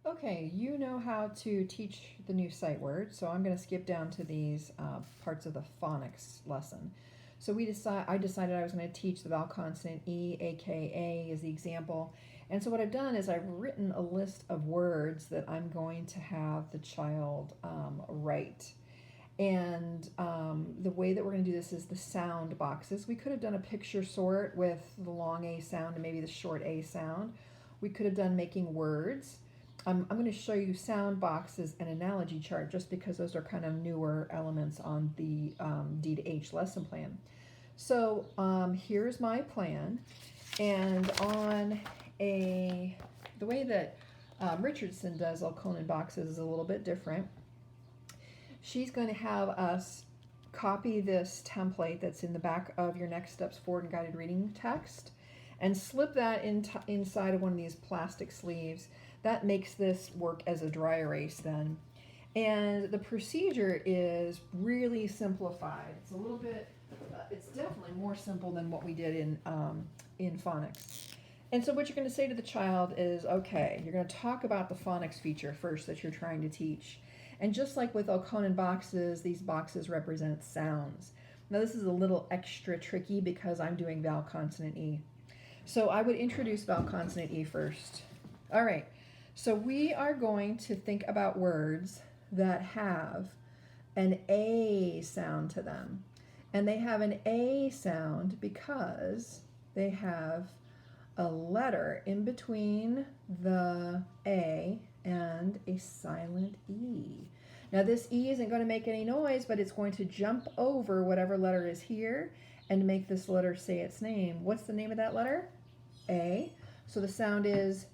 Okay, you know how to teach the new sight word, so I'm going to skip down to these parts of the phonics lesson. So I decided I was going to teach the vowel consonant E, aka is the example. And so what I've done is I've written a list of words that I'm going to have the child write. And the way that we're going to do this is the sound boxes. We could have done a picture sort with the long A sound and maybe the short A sound. We could have done making words. I'm going to show you sound boxes and analogy chart just because those are kind of newer elements on the D to H lesson plan. So here's my plan. And on the way that Richardson does Alconin boxes is a little bit different. She's going to have us copy this template that's in the back of your Next Steps Forward and Guided Reading text and slip that inside of one of these plastic sleeves. That makes this work as a dry erase then. And the procedure is really simplified. It's a little bit, it's definitely more simple than what we did in phonics. And so what you're going to say to the child is, okay, you're going to talk about the phonics feature first that you're trying to teach. And just like with Alconin boxes, these boxes represent sounds. Now this is a little extra tricky because I'm doing vowel consonant E. So I would introduce vowel consonant E first. All right, so we are going to think about words that have an A sound to them. And they have an A sound because they have a letter in between the A and a silent E. Now this E isn't going to make any noise, but it's going to jump over whatever letter is here and make this letter say its name. What's the name of that letter? A. So the sound is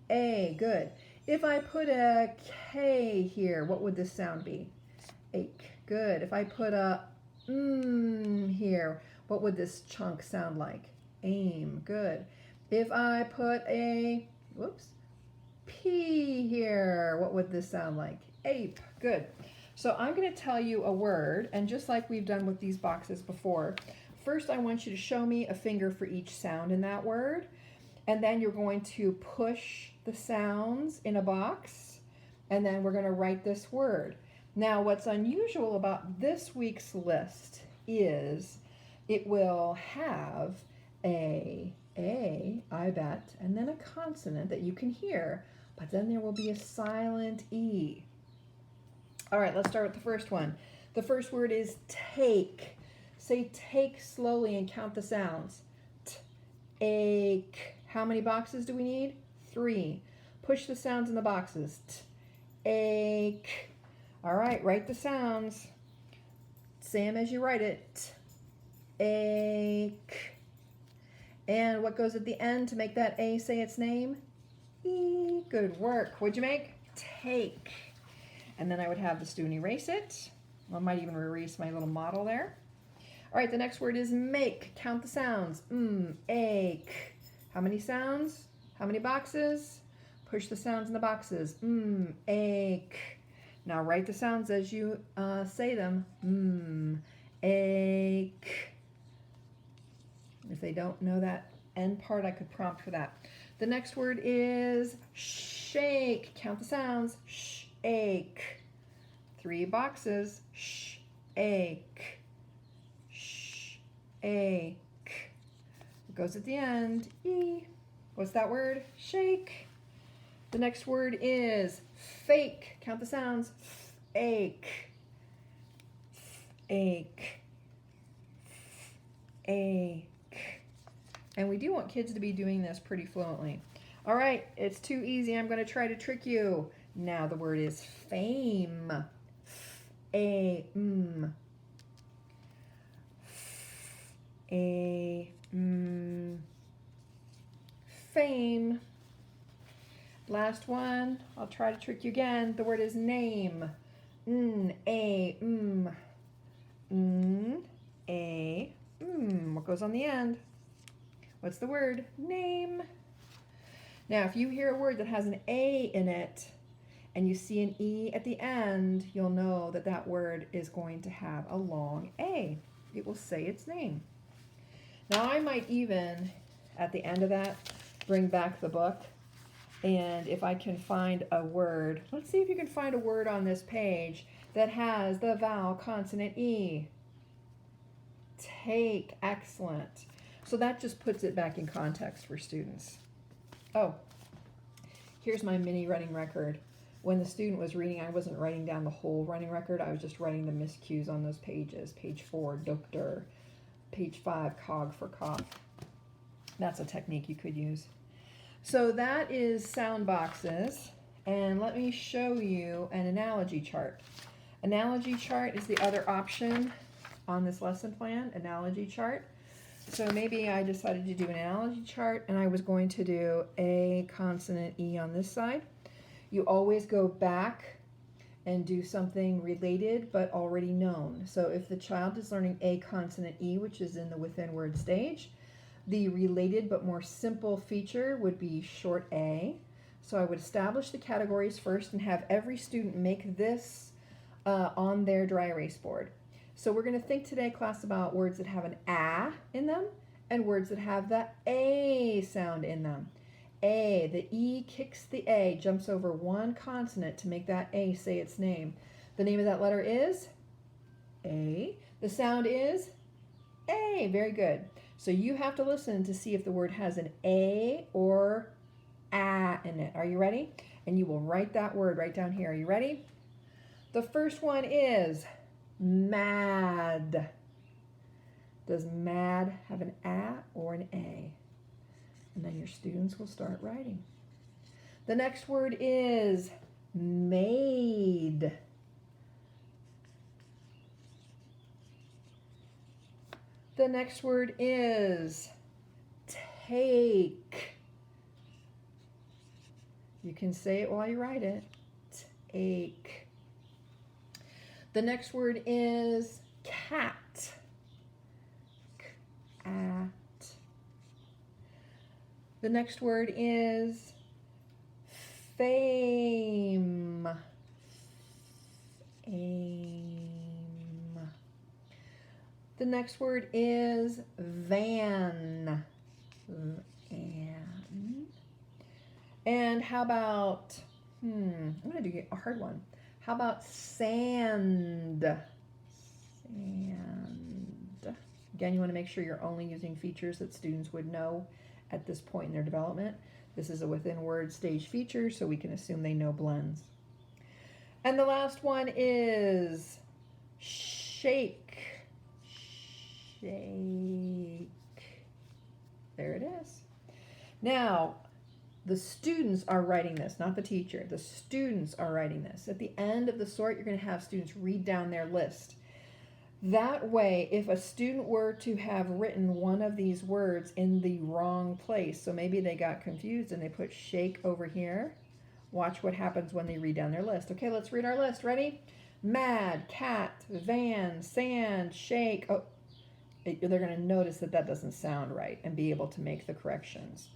A. Good. If I put a K here, what would this sound be? Ache. Good. If I put a here, what would this chunk sound like? Aim. Good. If I put a, P here, what would this sound like? Ape. Good. So I'm going to tell you a word, and just like we've done with these boxes before, first I want you to show me a finger for each sound in that word, and then you're going to push the sounds in a box, and then we're going to write this word. Now, what's unusual about this week's list is it will have a, I bet, and then a consonant that you can hear, but then there will be a silent E. All right, let's start with the first one. The first word is take. Say take slowly and count the sounds. Ache. How many boxes do we need? 3. Push the sounds in the boxes. Ache. All right, write the sounds. Say them as you write it. Ache. And what goes at the end to make that A say its name? E. Good work. What'd you make? Take. And then I would have the student erase it. I might even erase my little model there. All right, the next word is make. Count the sounds. Ache. How many sounds? How many boxes? Push the sounds in the boxes. Ache. Now write the sounds as you say them. Ache. If they don't know that end part, I could prompt for that. The next word is shake. Count the sounds. Shake. 3 boxes. Shake. Shake. It goes at the end. E. What's that word? Shake. The next word is fake. Count the sounds. Ache. Ache. Ache. And we do want kids to be doing this pretty fluently. All right, it's too easy. I'm going to try to trick you. Now the word is fame. Fame. Fame. Last one. I'll try to trick you again. The word is name. What goes on the end? What's the word? Name. Now, if you hear a word that has an A in it and you see an E at the end, you'll know that that word is going to have a long A. It will say its name. Now, I might even, at the end of that, bring back the book And if I can find a word, let's see if you can find a word on this page that has the vowel consonant E. Take, excellent. So that just puts it back in context for students. Oh, here's my mini running record. When the student was reading, I wasn't writing down the whole running record. I was just writing the miscues on those pages. Page 4, doctor. Page 5, cog for cough. That's a technique you could use. So that is sound boxes. And let me show you an analogy chart. Analogy chart is the other option on this lesson plan, analogy chart. So maybe I decided to do an analogy chart and I was going to do A consonant E on this side. You always go back and do something related but already known. So if the child is learning A consonant E, which is in the within word stage, the related but more simple feature would be short A. So I would establish the categories first and have every student make this on their dry erase board. So we're going to think today, class, about words that have an A in them and words that have the A sound in them. A, the E kicks the A, jumps over one consonant to make that A say its name. The name of that letter is A. The sound is A. Very good. So you have to listen to see if the word has an A or A in it. Are you ready? And you will write that word right down here. Are you ready? The first one is mad. Does mad have an A or an A? And then your students will start writing. The next word is made. The next word is take. You can say it while you write it. Take. The next word is cat. Cat. The next word is fame. Fame. The next word is van. Van. And how about, I'm going to do a hard one. How about sand? Sand. Again, you want to make sure you're only using features that students would know at this point in their development. This is a within word stage feature, so we can assume they know blends. And the last one is shake. Shake. There it is. Now, the students are writing this, not the teacher. The students are writing this. At the end of the sort, you're going to have students read down their list. That way, if a student were to have written one of these words in the wrong place, so maybe they got confused and they put shake over here, watch what happens when they read down their list. Okay, let's read our list. Ready? Mad, cat, van, sand, shake. Oh, they're going to notice that that doesn't sound right and be able to make the corrections.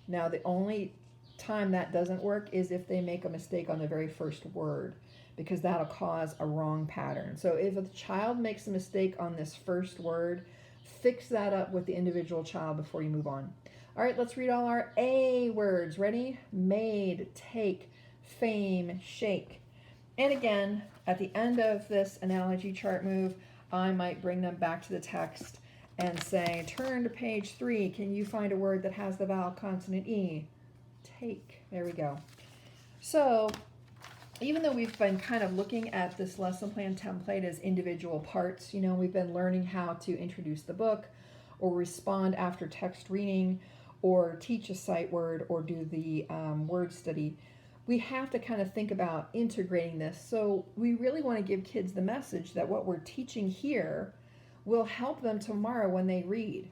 Now, the only time that doesn't work is if they make a mistake on the very first word, because that'll cause a wrong pattern. So if a child makes a mistake on this first word, fix that up with the individual child before you move on. All right, let's read all our A words. Ready? Made, take, fame, shake. And again, at the end of this analogy chart move, I might bring them back to the text and say, turn to page 3. Can you find a word that has the vowel consonant E? Take. There we go. So even though we've been kind of looking at this lesson plan template as individual parts, you know, we've been learning how to introduce the book or respond after text reading or teach a sight word or do the word study, we have to kind of think about integrating this. So we really want to give kids the message that what we're teaching here will help them tomorrow when they read.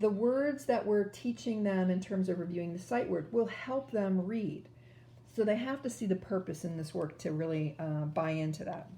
The words that we're teaching them in terms of reviewing the sight word will help them read. So they have to see the purpose in this work to really buy into that.